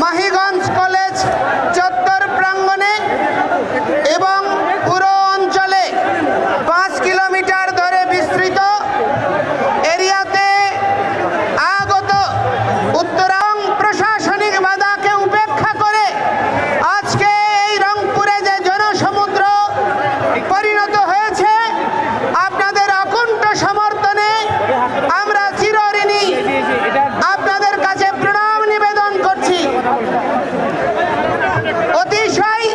Mahiganj college চত্বর প্রাঙ্গণে এবং পুরো অঞ্চলে 5 কিলোমিটার ধরে বিস্তৃত এরিয়াতে আগত উত্তরাং প্রশাসনিক বাধাকে উপেক্ষা করে আজকে এই রংপুরে যে জনসমুদ্র পরিণত হয়েছে, আপনাদের অকুণ্ঠ সমর্থনে আমরা চিরঋণী আপনাদের কাছে প্রণাম নিবেদন করছি। অতিশয়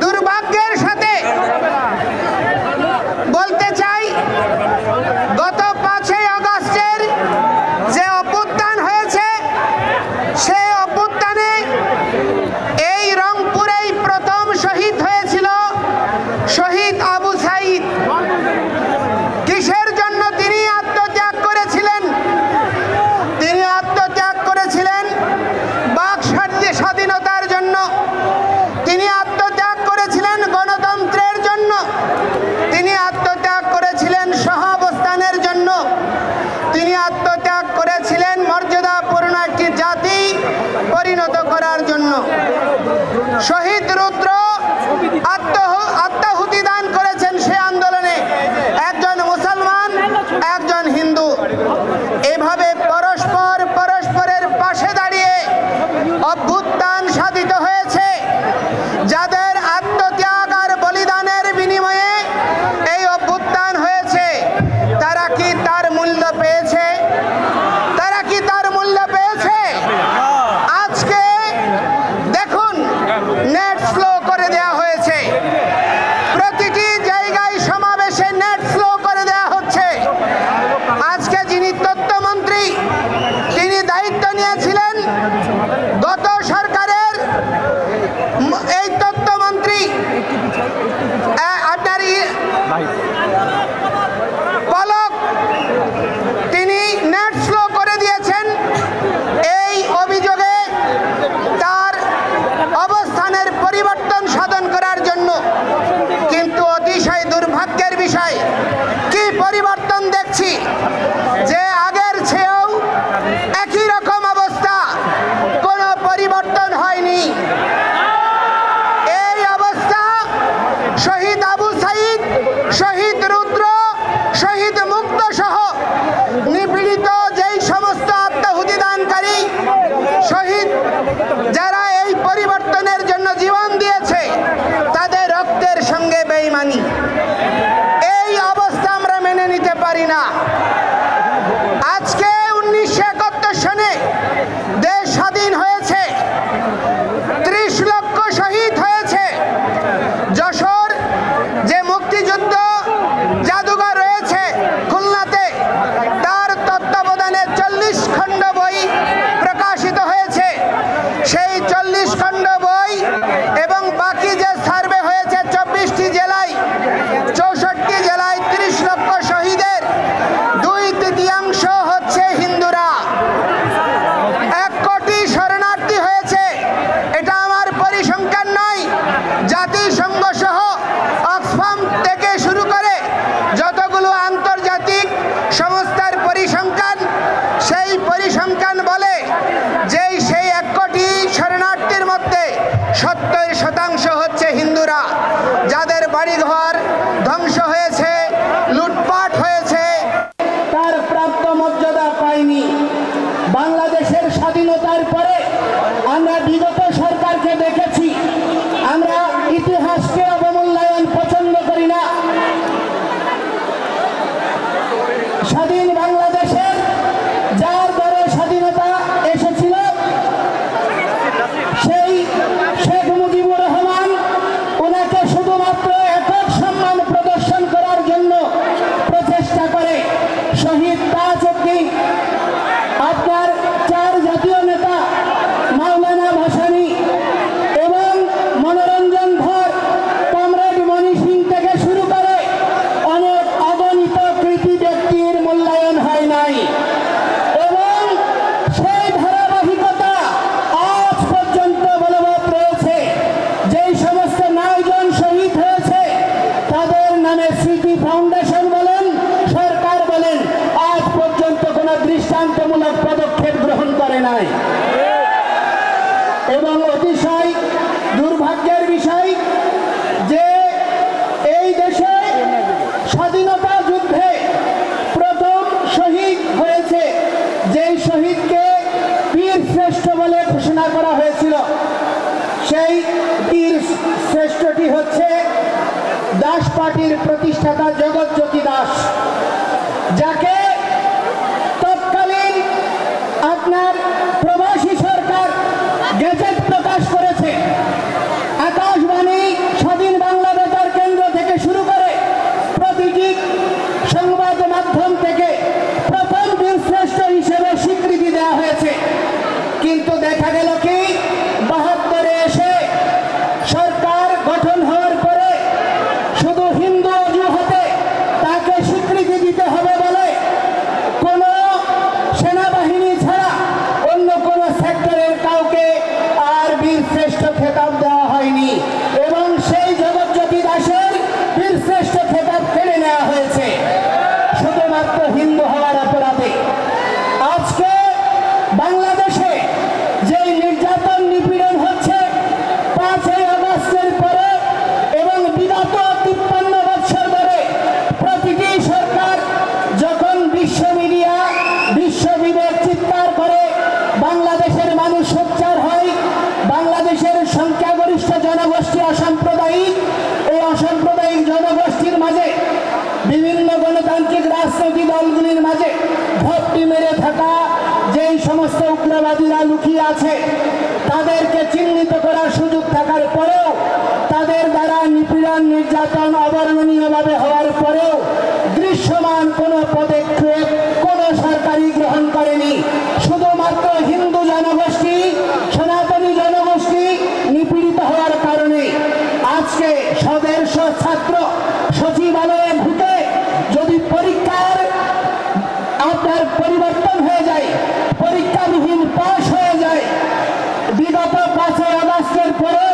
দুর্ভাগ্যের সাথে বলতে চাই, গত 5ই আগস্টের যে অভ্যুত্থান হয়েছে, সেই অভ্যুত্থানে এই রংপুরেই প্রথম শহীদ হয়েছিল শহীদ আবু সাঈদ। কিসের জন্য তিনি আত্মত্যাগ করেছিলেন? তিনি আত্মত্যাগ করেছিলেন বাক স্বাধীনতার জন্য, তিনি আত্মত্যাগ করেছিলেন গণতন্ত্রের জন্য, তিনি আত্মত্যাগ করেছিলেন সহাবস্থানের জন্য, তিনি আত্মত্যাগ করেছিলেন মর্যাদাপূর্ণ একটি জাতি পরিণত করার জন্য। শহীদ রুদ্র আত্মাহুতি দান করেছেন সে আন্দোলনে, একজন মুসলমান, একজন হিন্দু। এভাবে পরস্পরের পাশে দাঁড়িয়ে অভ্যুত্থান সাধিত হয়েছে। যাদের আত্মত্যাগ আর বলিদানের বিনিময়ে এই অভ্যুত্থান হয়েছে, তারা কি তার মূল্য পেয়েছে? তারা কি তার মূল্য পেয়েছে? আজকে দেখুন, নেট স্লো করে দেওয়া হয়েছে, প্রতিটি জায়গায় সমাবেশে নেট স্লো করে দেওয়া হচ্ছে। আজকে যিনি তথ্যমন্ত্রী, তিনি দায়িত্ব নিয়েছিলেন গত সরকারের, এই তথ্যমন্ত্রী আপনার পলক, তিনি নেট স্লো করে দিয়েছেন এই অভিযোগে তার অবস্থানের পরিবর্তন সাধন করার জন্য। কিন্তু অতিশয় দুর্ভাগ্যের বিষয়, কি পরিবর্তন দেখছি যে আগের চেয়েও একই রকম অবস্থা, কোনো পরিবর্তন হয়নি। এই অবস্থা শহীদ আবু সাঈদ, শহীদ রুদ্র, শহীদ মুক্ত সহ নিপীড়িত যেই সমস্ত আত্মাহুতি দানকারী শহীদ, যারা এই পরিবর্তনের জন্য জীবন দিয়েছে, তাদের রক্তের সঙ্গে বেঈমানি। এই অবস্থা আমরা মেনে নিতে পারি না। আজকে 1971 সনে দেশ স্বাধীন হয়েছে, 30 লক্ষ শহীদ হয়েছে। যশোর যে মুক্তিযুদ্ধ জাদুঘর রয়েছে খুলনাতে, তার তত্ত্বাবধানে 40 খণ্ড বই প্রকাশিত হয়েছে। সেই 40 খণ্ড বই এবং বাকি যে সার্ভে হয়েছে 24টি জেলায়, 64টি জেলায় 30 লক্ষ শহীদের 2/3 হচ্ছে হিন্দুরা। 1 কোটি শরণার্থী হয়েছে। এটা আমার পরিসংখ্যান নয়, জাতিসংঘ সহ অক্সফাম থেকে শুরু করে যতগুলো আন্তর্জাতিক সংস্থার পরিসংখ্যান, সেই পরিসংখ্যান বলে যে সেই 1 কোটি শরণার্থীর মধ্যে 70% হচ্ছে হিন্দুরা, যাদের বাড়িঘর ধ্বংস হয়েছে, লুটপাট হয়েছে, তার প্রাপ্ত মর্যাদা পায়নি। বাংলাদেশের স্বাধীনতার পরে আমরা বিগত সরকারকে দেখেছি, আমরা ইতিহাসকে অবমূল্যায়ন পছন্দ করি না। স্বাধীন বাংলাদেশের যার পরে স্বাধীনতা এসেছিল, সেই শেখ মুজিবুর রহমান, ওনাকে শুধুমাত্র একক সম্মান প্রদর্শন করার জন্য প্রচেষ্টা করে শহীদ তাজউদ্দিন, আপনার 4 জাতীয় নেতা মাওলানা ভাসানী এবং মনোরঞ্জন ধর, কমরেড মণি সিং থেকে শুরু করে অনেক অগণিত কৃতি ব্যক্তির মূল্যায়ন হয় নাই। এবং সেই ধারাবাহিকতা আজ পর্যন্ত বলবৎ রয়েছে। যেই সমস্ত 9 জন শহীদ হয়েছে, তাদের নামে স্মৃতি ফাউন্ডেশন বলেন, সরকার বলেন, আজ পর্যন্ত কোনো দৃষ্টান্তমূলক পদক্ষেপ পদক্ষেপ গ্রহণ করে নাই। এবং অতিশয় দুর্ভাগ্যের বিষয় যে এই দেশে স্বাধীনতা যুদ্ধে প্রথম শহীদ হয়েছে, যেই শহীদকে বীর শ্রেষ্ঠ বলে ঘোষণা করা হয়েছিল, সেই বীর শ্রেষ্ঠটি হচ্ছে দাস পার্টির প্রতিষ্ঠাতা জগৎজ্যোতি দাস, যাকে তৎকালীন আপনার প্রবাসী সরকার গেজেট প্রকাশ করেছে। আকাশবাণী, স্বাধীন বাংলা বেতার কেন্দ্র থেকে শুরু করে প্রতিটি সংবাদ মাধ্যম থেকে প্রথম বীরশ্রেষ্ঠ হিসেবে স্বীকৃতি দেওয়া হয়েছে। কিন্তু দেখা গেল কি 72-এ এসে সরকার গঠন হওয়ার পরে শুধু হিন্দু অজুহাতে তাকে স্বীকৃতি দিতে হবে বলে কোনো সেনাবাহিনী ছাড়া অন্য কোনো সেক্টরের কাউকে আর বীরশ্রেষ্ঠ খেতাব দেওয়া হয়নি এবং সেই জগৎজ্যোতি দাসের বীরশ্রেষ্ঠ খেতাব কেড়ে নেওয়া হয়েছে শুধুমাত্র হিন্দু হওয়ার অপরাধে। আজকে বাংলাদেশে যে নির্যাতন নিপীড়ন হচ্ছে 5ই আগস্টের পরে এবং বিগত 53 বছর ধরে প্রতিটি সরকার যখন বিশ্ব মিডিয়া বিশ্ববিবেক চিৎকার করে বাংলাদেশের মানুষ সোচ্চার হয়, বাংলাদেশের সংখ্যাগরিষ্ঠ জনগোষ্ঠী অসাম্প্রদায়িক, এই অসাম্প্রদায়িক জনগোষ্ঠীর মাঝে বিভিন্ন গণতান্ত্রিক রাজনৈতিক দলগুলির মাঝে ঘাপটি মেরে থাকা যেই সমস্ত উগ্রবাদীরা লুকিয়ে আছে তাদেরকে চিহ্নিত করার সুযোগ থাকার পরেও তাদের দ্বারা নিপীড়ন নির্যাতন অবর্ণনীয়ভাবে হওয়ার পরেও দৃশ্যমান কোনো পদক্ষেপ কোনো সরকারই গ্রহণ করেনি। শুধুমাত্র হিন্দু জনগোষ্ঠী, সনাতনী জনগোষ্ঠী নিপীড়িত হওয়ার কারণে আজকে সদস্য ছাত্র সচিবালয়ে ঢুকে যদি পরীক্ষার আপনার পরিবর্তন হয়ে যায়, পরীক্ষাবিহীন পাশ হয়ে যায়, বিগত 5ই আগস্টের পরে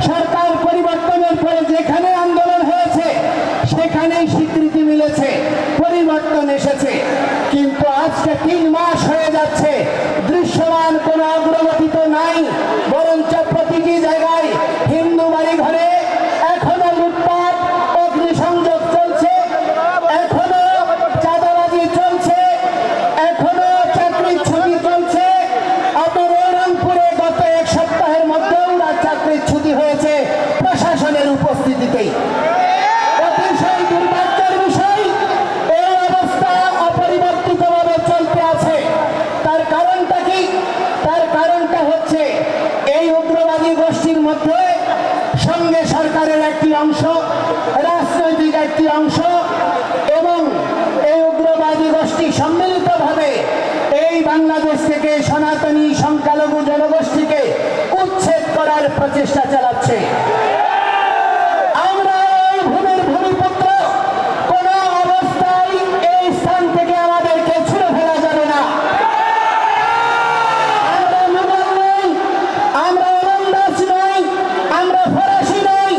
সরকার পরিবর্তনের পরে যেখানে আন্দোলন হয়েছে সেখানেই স্বীকৃতি মিলেছে, পরিবর্তন এসেছে। কিন্তু আজকে 3 মাস হয়ে যাচ্ছে, দৃশ্যমান কোনো অগ্রগতি তো নাই, বরঞ্চ প্রতিটি জায়গায় হিন্দু বাড়ি ঘরে এখনো লুটপাট, অগ্নিসংযোগ চলছে, এখনো চাঁদাবাজি চলছে, এখনো চাকরির ছুটি চলছে। আপনার রংপুরে গত 1 সপ্তাহের মধ্যেও চাকরির ছুটি হয়েছে প্রশাসনের উপস্থিতিতেই। অতিশয় দুর্ভাগ্যের বিষয়, এই অবস্থা অপরিবর্তিতভাবে চলতে আছে। তার কারণটা কি? তার কারণটা হচ্ছে এই উগ্রবাদী গোষ্ঠীর মধ্যে সঙ্গে সরকারের একটি অংশ, রাজনৈতিক একটি অংশ এবং এই উগ্রবাদী গোষ্ঠী সম্মিলিতভাবে এই বাংলাদেশ থেকে সনাতনী সংখ্যালঘু জনগোষ্ঠীকে উচ্ছেদ করার প্রচেষ্টা চালাচ্ছে। আমরা এই ভূমির ভূমিপুত্র, কোন অবস্থায় এই স্থান থেকে আমাদেরকে ছুড়ে ফেলা যাবে না। আমরা মুঘল নই, আমরা ওলন্দাজ নই, আমরা ফরাসি নই,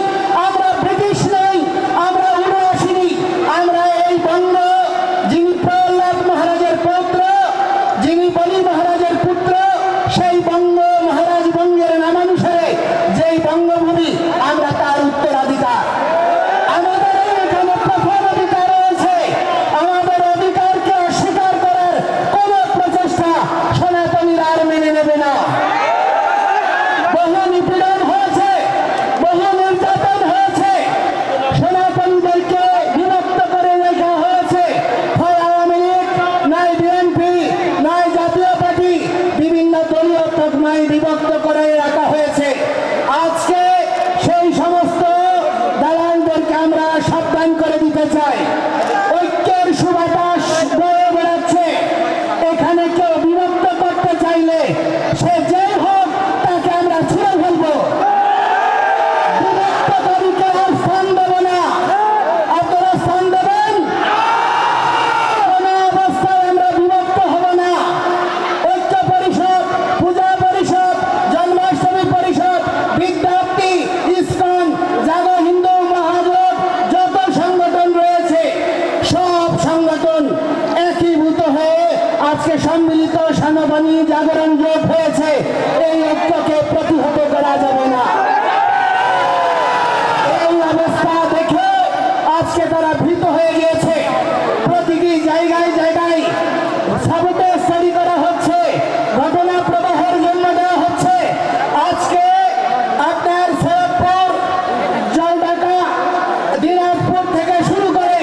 আমরা ব্রিটিশ নই, আমরা উনআশি, আমরা এই বঙ্গ, যিনি প্রহ্লাদ মহারাজের পৌত্র, যিনি বলি মহারাজের পুত্র, সেই বঙ্গ মহারাজ বঙ্গের নামানুসারে যেই বঙ্গভূমি, আমরা তার উত্তরাধিকার। আমাদের এখানে প্রথম অধিকার রয়েছে। আমাদের অধিকারকে অস্বীকার করার কোন প্রচেষ্টা সনাতনীরা আর মেনে নেবে না। বহু নিপীড়ন হয়েছে, বহু নির্যাতন হয়েছে, সনাতনীদেরকে বিভক্ত করে রাখা হয়েছে। হয় আওয়ামী লীগ, নয় বিএনপি, নয় জাতীয় পার্টি, বিভিন্ন দলীয় তকমায় বিভক্ত করে রাখা হয়েছে। আজকে সেই সমস্ত দালালদেরকে আমরা সাবধান করে দিতে চাই। ঐক্যের সুবাতাস বয়ে বেড়াচ্ছে। এখানে কেউ বিভক্ত করতে চাইলে সে যেই হোক তাকে আমরা ছুঁড়ে ফেলবো। বিভক্তকারীকে আর স্থান দেব না। আপনারা স্থান দেবেন? কোনো অবস্থায় আমরা বিভক্ত হব না। ঐক্য পরিষদ, পূজা পরিষদ, জন্মাষ্টমী পরিষদ, বিদ্যার্থী, ইসকন, জাগো হিন্দু মহাজোট, যত সংগঠন রয়েছে সব সংগঠন একীভূত হয়ে আজকে সম্মিলিত সেনাবাহিনী জাগরণ জোট হয়েছে, এই ঐক্যকে প্রতিহত করা যাবে না। এই অবস্থা দেখে আজকে তারা ভীত হয়ে গিয়েছে। প্রতিটি জায়গায় জায়গায় সাবুটেজ তৈরি করা হচ্ছে, ঘটনা প্রবাহের জন্য দেওয়া হচ্ছে। আজকে আপনার সৈয়দপুর, জলঢাকা, দিনাজপুর থেকে শুরু করে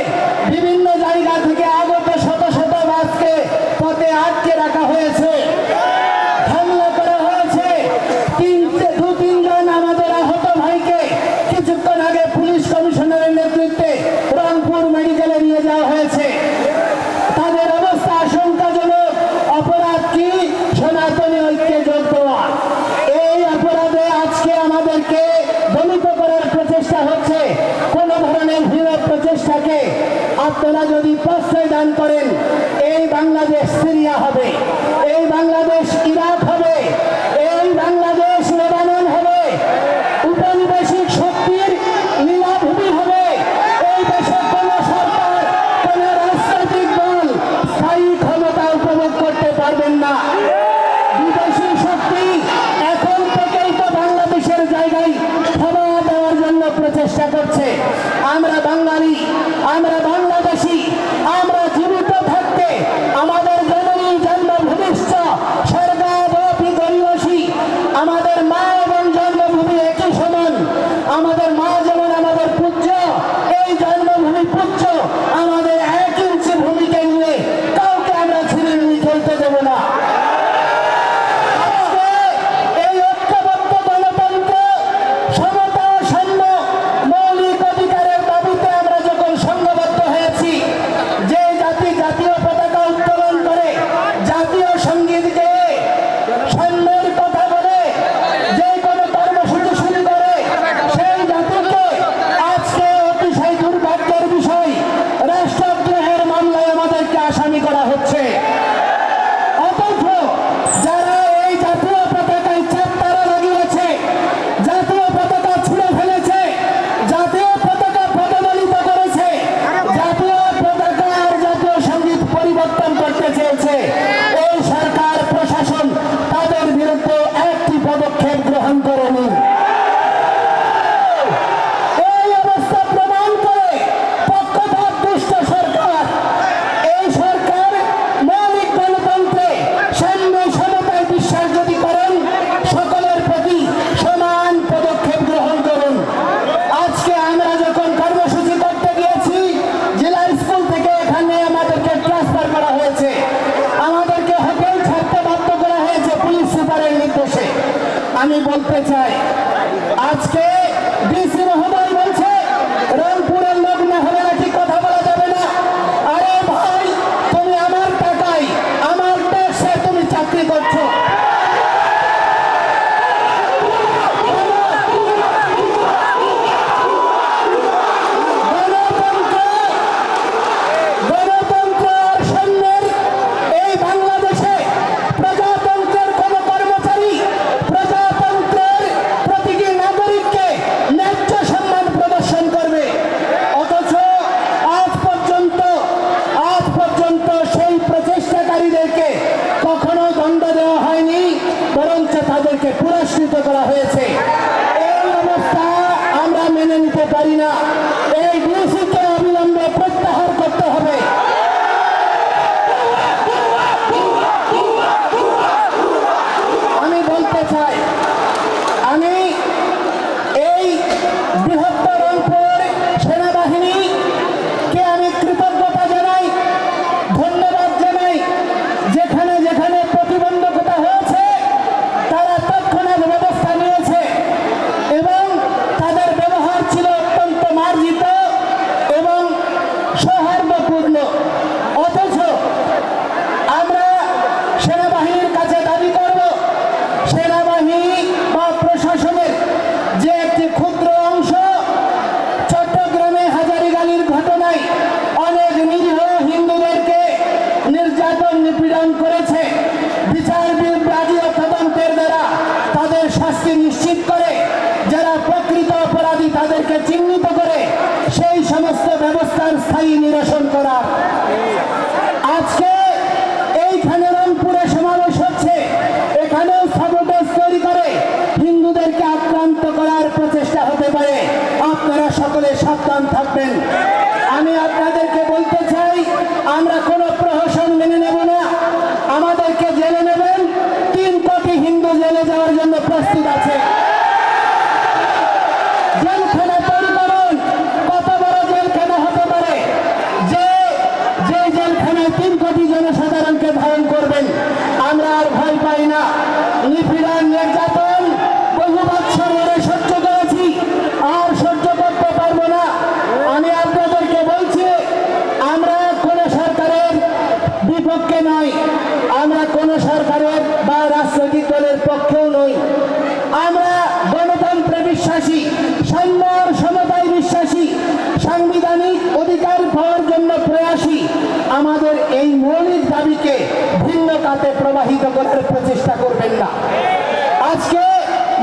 বিভিন্ন জায়গা থেকে আগত শত শত বাসকে পথে আটকে রাখা হয়েছে, হামলা করা হয়েছে। দু তিনজন আমাদের আহত ভাইকে কিছুক্ষণ আগে পুলিশ কমিশনারের নেতৃত্বে রংপুর মেডিকেলে নিয়ে যাওয়া হয়েছে। তাদের অবস্থা আশঙ্কাজনক। অপরাধ কি? সনাতনী ঐক্যে যোগ দেওয়া। এই অপরাধে আজকে আমাদেরকে দমিত করার প্রচেষ্টা হচ্ছে। কোন ধরনের হীন প্রচেষ্টাকে আপনারা যদি প্রশ্রয় দান করেন, এই বাংলাদেশ সিরিয়া হবে, এই বাংলাদেশ ইরাক হবে, এই বাংলাদেশ লেবানন হবে, উপনিবেশিক শক্তির লীলাভূমি হবে। এই দেশে কোন সরকার, কোন রাজনৈতিক দল স্থায়ী ক্ষমতা উপভোগ করতে পারবেন না। বিদেশি শক্তি এখন থেকেই তো বাংলাদেশের জায়গায় ক্ষমা দেওয়ার জন্য প্রচেষ্টা করছে। আমরা বাঙালি, আমরা বাংলাদেশি, আমরা জীবিত থাকতে আমাদের জননী জন্মভূমিষ্ঠ স্বর্গাদপি গরীয়সী। আমাদের মা এবং জন্মভূমি একই সমান। আমাদের মা যেমন আমাদের পূজ্য, এই জন্মভূমি পূজ্য। আমাদের 1 ইঞ্চি ভূমিকে নিয়ে কাউকে আমরা ছিনিমিনি খেলতে দেব না। আজকে এই ঐক্যবদ্ধ গণতন্ত্র, সমতা, সাম্য, মৌলিক অধিকারের দাবিতে আমরা যখন সংঘবদ্ধ হয়েছি, যে জাতি জাতীয় পতাকা উত্তোলন করে, জাতীয় সঙ্গীত গেয়ে, সাম্যের কথা বলে, যে কোনো কর্মসূচি শুরু করে, সেই জাতিকে আজকে অতিশয় দুর্ভাগ্যের বিষয়, রাষ্ট্রদ্রোহের মামলায় আমাদেরকে আসামি করা হচ্ছে। অথচ যারা এই জাতীয় পতাকায় চাপ তারা লাগিয়েছে, জাতীয় পতাকা ছুঁড়ে ফেলেছে, জাতীয় পতাকা পদদলিত করেছে, জাতীয় পতাকা আর জাতীয় সঙ্গীত পরিবর্তন করতে চেয়েছে, এই সরকার প্রশাসন তাদের বিরুদ্ধে একটি পদক্ষেপ গ্রহণ করেনি। এই অবস্থা প্রমাণ করে পক্ষপাত দুষ্ট সরকার। এই সরকার মৌলিক গণতন্ত্রে, সাম্য, সমতায় বিশ্বাস যদি করেন, সকলের প্রতি সমান পদক্ষেপ গ্রহণ করুন। আজকে আমরা যখন কর্মসূচি করতে গিয়েছি, জেলা স্কুল থেকে এখানে আমাদেরকে ট্রান্সফার করা হয়েছে, আমাদেরকে হোটেল ছাড়তে বাধ্য করা হয়েছে পুলিশ সুপারের নির্দেশে। আমি বলতে চাই, আজকে ডিসি মহোদয় বলছে রংপুরের লোক না হলে নাকি কথা বলা যাবে না। আরে ভাই, তুমি আমার টাকায়, আমার ট্যাক্সে তুমি চাকরি করছো। গণতন্ত্র আর সাম্যের এই বাংলাদেশে প্রজাতন্ত্রের কোন কর্মচারী প্রজাতন্ত্রের প্রতিটি নাগরিককে ন্যায্য সম্মান প্রদর্শন করবে। অথচ আজ পর্যন্ত সেই প্রচেষ্টাকারীদেরকে কখনো দণ্ড দেওয়া হয়নি, বরঞ্চ তাদেরকে পুরস্কৃত করা হয়েছে। এই অবস্থা আমরা মেনে নিতে পারি না। এই ডিসিকে অবিলম্বে প্রত্যাহার করতে হবে। আমি বলতে চাই, আমি এই বৃহত্তর রংপুর সেনাবাহিনীকে আমি কৃতজ্ঞতা জানাই, ধন্যবাদ জানাই। যেখানে যেখানে প্রতিবন্ধকতা হয়েছে, তারা তৎক্ষণাৎ ব্যবস্থা নিয়েছে এবং তাদের ব্যবহার ছিল অত্যন্ত মার্জিত। সাবধান থাকবেন। আমি আপনাদেরকে বলতে চাই, আমরা কোনো প্রহসন মেনে নেব না। আমাদেরকে জেলে নেবেন, 3 কোটি হিন্দু জেলে যাওয়ার জন্য প্রস্তুত আছে। জেলখানা তৈরি করুন, কত বড় জেলখানা হতে পারে যে জেলখানায় 3 কোটি জনসাধারণকে ধারণ করবেন। আমরা আর ভয় পাই না। নিপীড়ন নির্যাতন বহু বছর ধরে সহ্য করেছি, আর সহ্য করতে পারবো না। আমি আপনাদেরকে বলছি, আমরা কোন সরকারের বিপক্ষে নই, আমরা কোন সরকারের বা রাজনৈতিক দলের পক্ষেও নই। আমরা গণতন্ত্রে বিশ্বাসী, সাম্য আর সমতায় বিশ্বাসী, সাংবিধানিক অধিকার পাওয়ার জন্য প্রয়াসী। আমাদের এই মৌলিক দাবিকে ভিন্ন খাতে প্রবাহিত করার প্রচেষ্টা করবেন না। আজকে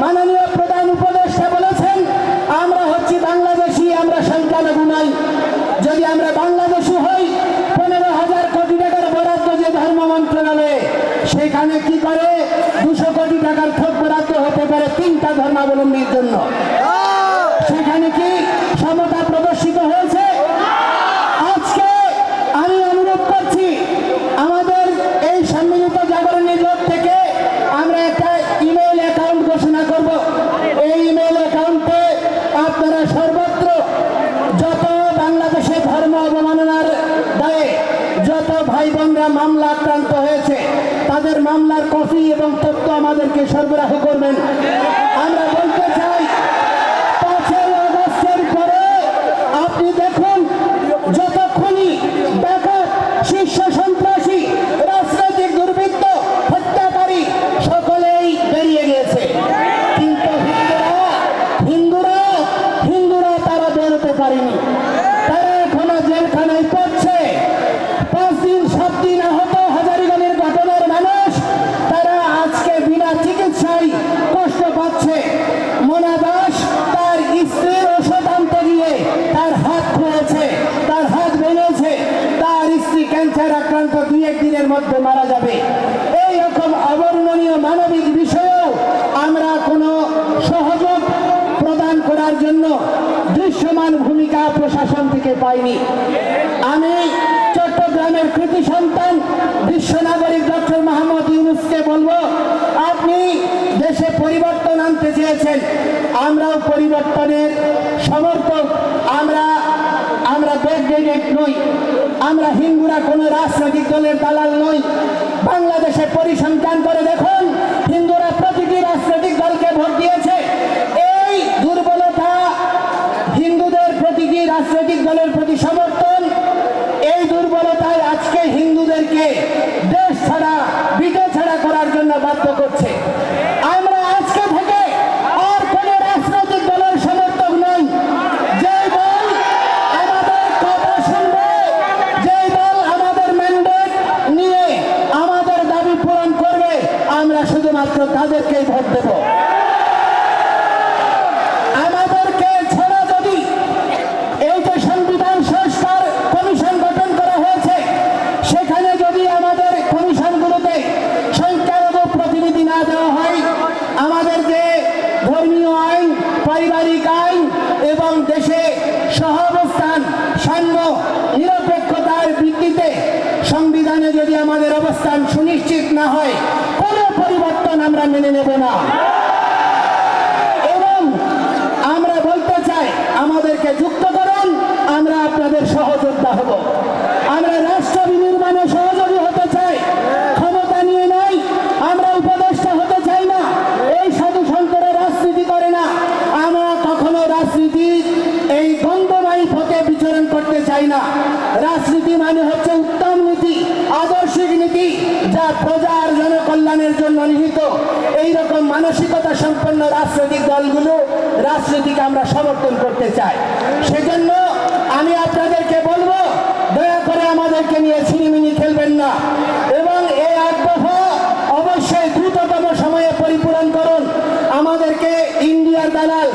মাননীয় প্রধান উপদেষ্টা বলেছেন, আমরা হচ্ছি বাংলাদেশি, আমরা সংখ্যালঘু নই। যদি আমরা বাংলাদেশি হই, 15,000 কোটি টাকার বরাদ্দ যে ধর্ম মন্ত্রণালয়ে, সেখানে কি করে 200 কোটি টাকার থোক বরাদ্দ হতে পারে 3টা ধর্মাবলম্বীর জন্য? সেখানে কি সমতা প্রদর্শিত হয়েছে? আজকে আমি অনুরোধ করছি, আমাদের এই সম্মিলিত জাগরণী জোট থেকে আমরা একটা ইমেল অ্যাকাউন্ট ঘোষণা করব। এই ইমেল অ্যাকাউন্টে আপনারা সর্বত্র যত বাংলাদেশে ধর্ম অবমাননার দায়ে যত ভাই বোনরা মামলা আক্রান্ত হয়েছে, তাদের মামলার কপি এবং তথ্য আমাদেরকে সরবরাহ করবেন। আমরা বলতে চাই, 5ই আগস্টের পরে আপনি দেখুন, যত খুনি, ডাকাত, শীর্ষ সন্ত্রাসী, রাজনৈতিক দুর্বৃত্ত, হত্যাকারী সকলেই বেরিয়ে গিয়েছে। কিন্তু হিন্দুরা তারা বেরোতে পারেনি। তারা এখনো জেলখানায় পড়ছে। 5 দিন 7 দিন আহত হাজারীগঞ্জের ঘটনার মানুষ, তারা আজকে বিনা চিকিৎসায় কষ্ট পাচ্ছে। মোনা দাস তার স্ত্রীর ওষুধ আনতে গিয়ে তার হাত খুঁড়েছে, তার হাত ভেঙেছে, তার স্ত্রী ক্যান্সার আক্রান্ত 2-1 দিনের মধ্যে মারা যাবে। এইরকম অবর্ণনীয় মানবিক বিষয়েও আমরা কোনো সহযোগ প্রদান করার জন্য দৃশ্যমান ভূমিকা প্রশাসন থেকে পাইনি। আমি চট্টগ্রামের কৃতি সন্তান বিশ্ব নাগরিক ডক্টর মোহাম্মদ ইউনূসকে বলবো, আপনি দেশে পরিবর্তন আনতে চেয়েছেন, আমরাও পরিবর্তনের সমর্থক। আমরা ব্যাকডেটেড নই, আমরা হিন্দুরা কোনো রাজনৈতিক দলের দালাল নই। বাংলাদেশে পরিসংখ্যান করে দেখুন, হিন্দুরা প্রতিটি রাজনৈতিক দলকে ভোট দিয়েছে। এই দুর্বলতা, হিন্দুদের প্রতিটি রাজনৈতিক দলের প্রতি সমর্থন, এই দুর্বলতায় আজকে হিন্দুদেরকে দেশ ছাড়া, বিদেশ ছাড়া করার জন্য বাধ্য করছে। আমরা আজকে থেকে আর কোন রাজনৈতিক দলের সমর্থক নই। যে দল আমাদের কথা শুনবে, যে দল আমাদের ম্যান্ডেট নিয়ে আমাদের দাবি পূরণ করবে, আমরা শুধুমাত্র তাদেরকেই ভোট দেব। আমাদেরকে ছাড়া যদি এই যে সংবিধান সংস্কার কমিশন গঠন করা হয়েছে, সেখানে যদি আমাদের কমিশনগুলোতে সংখ্যালঘু প্রতিনিধি না দেওয়া হয়, আমাদের যে ধর্মীয় আইন, পারিবারিক আইন এবং দেশে সহাবস্থান, সাম্য, নিরপেক্ষতার ভিত্তিতে সংবিধানে যদি আমাদের অবস্থান সুনিশ্চিত না হয়, কোনো পরিবর্তন আমরা মেনে নেব না। এবং আমরা বলতে চাই, আমাদেরকে যুক্ত করুন, আমরা আপনাদের সহযোদ্ধা হব। আমরা রাষ্ট্র বিনির্মাণে সহযোগী হতে চাই, ক্ষমতা নিয়ে নয়। আমরা উপদেষ্টা হতে চাই না, এই সাধু সন্তরা রাজনীতি করে না। আমরা কখনো রাজনীতি এই গন্ধময়ী পথে বিচরণ করতে চাই না। রাজনীতি মানে হচ্ছে উত্তম নীতি, আদর্শিক নীতি, যা প্রজার জনকল্যাণের জন্য নিহিত। এইরকম মানসিকতা সম্পন্ন রাজনৈতিক দলগুলো রাজনীতিকে আমরা সমর্থন করতে চাই। সেজন্য আমি আপনাদেরকে বলবো, দয়া করে আমাদেরকে নিয়ে ছিনিমিনি খেলবেন না এবং এই আগ্রহ অবশ্যই দ্রুততম সময়ে পরিপূরণ করুন। আমাদেরকে ইন্ডিয়ার দালাল,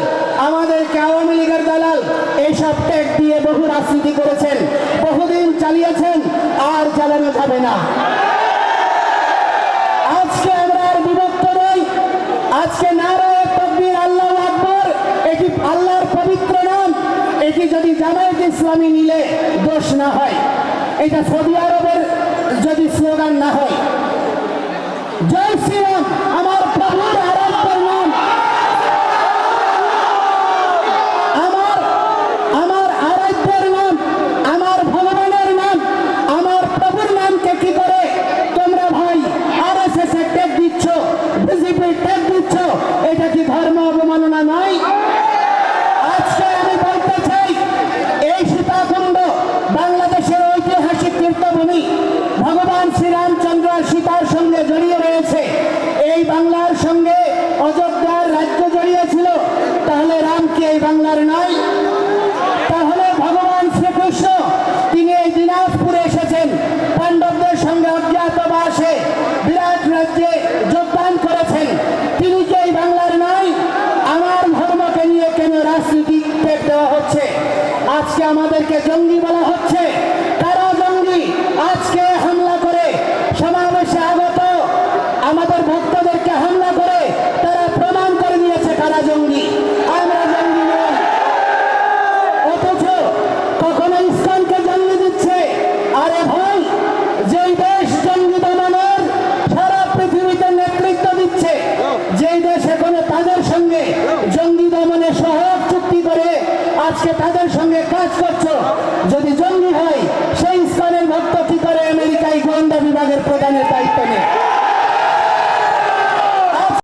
আমাদেরকে আওয়ামী লীগের দালাল, এইসব ট্যাগ দিয়ে বহু রাজনীতি করেছেন, বহুদিন চালিয়েছেন, আর চালানো যাবে না। আজকে আমরা আর বিভক্ত নই। আজকে নারায়ে তাকবীর, আল্লাহু আকবার, এটি আল্লাহর পবিত্র নাম। এটি যদি ইসলামী নিলে দোষ না হয়, এটা সৌদি আরবের যদি স্লোগান না হয়। জয় শ্রীরাম আমার প্রভুর আরাধ্যের নাম, আমার আরাধ্যের নাম, আমার ভগবানের নাম, আমার প্রভুর নামকে কি করে তোমরা ভাই আরএসএস এর ট্যাগ দিচ্ছ, বিজেপির ট্যাগ দিচ্ছ? এটা কি ধর্ম অবমাননা নয়? আজকে আমি বলতে চাই, এই সীতাকুণ্ড বাংলাদেশের ঐতিহাসিক তীর্থভূমি, ভগবান শ্রীরামচন্দ্র সীতার সঙ্গে জড়িয়ে রয়েছে। এই বাংলার সঙ্গে অযোধ্যার রাজ্য জড়িয়ে ছিল, তাহলে রাম কি এই বাংলার নয়? তাহলে ভগবান শ্রীকৃষ্ণ তিনি এই দিনাজপুরে এসেছেন, পাণ্ডবদের সঙ্গে অজ্ঞাতবাসে বিরাট রাজ্যে যোগদান করেছেন, তিনি কি এই বাংলার নয়? আমার ধর্মকে নিয়ে কেন রাজনীতি দেওয়া হচ্ছে? আজকে আমাদেরকে জঙ্গি বলা হচ্ছে। কারা জঙ্গি? আজকে হামলা করে সমাবেশে আগত আমাদের ভক্তদেরকে হামলা করে তারা প্রমাণ করে দিয়েছে কারা জঙ্গি। আমরা জঙ্গি নই। অথচ কখনো ইসলামকে জঙ্গি দিচ্ছে। আরে ভাই, যেই দেশ জঙ্গি দমনের সারা পৃথিবীতে নেতৃত্ব দিচ্ছে, যেই দেশ এখনো তাদের সঙ্গে জঙ্গি দমনে সহায়ক চুক্তি করে আজকে তাদের সঙ্গে কাজ করছো, যদি জঙ্গি হয় সেই ইসলামের ভক্ত কি করে আমেরিকায় গোয়েন্দা বিভাগের প্রধানের দায়িত্ব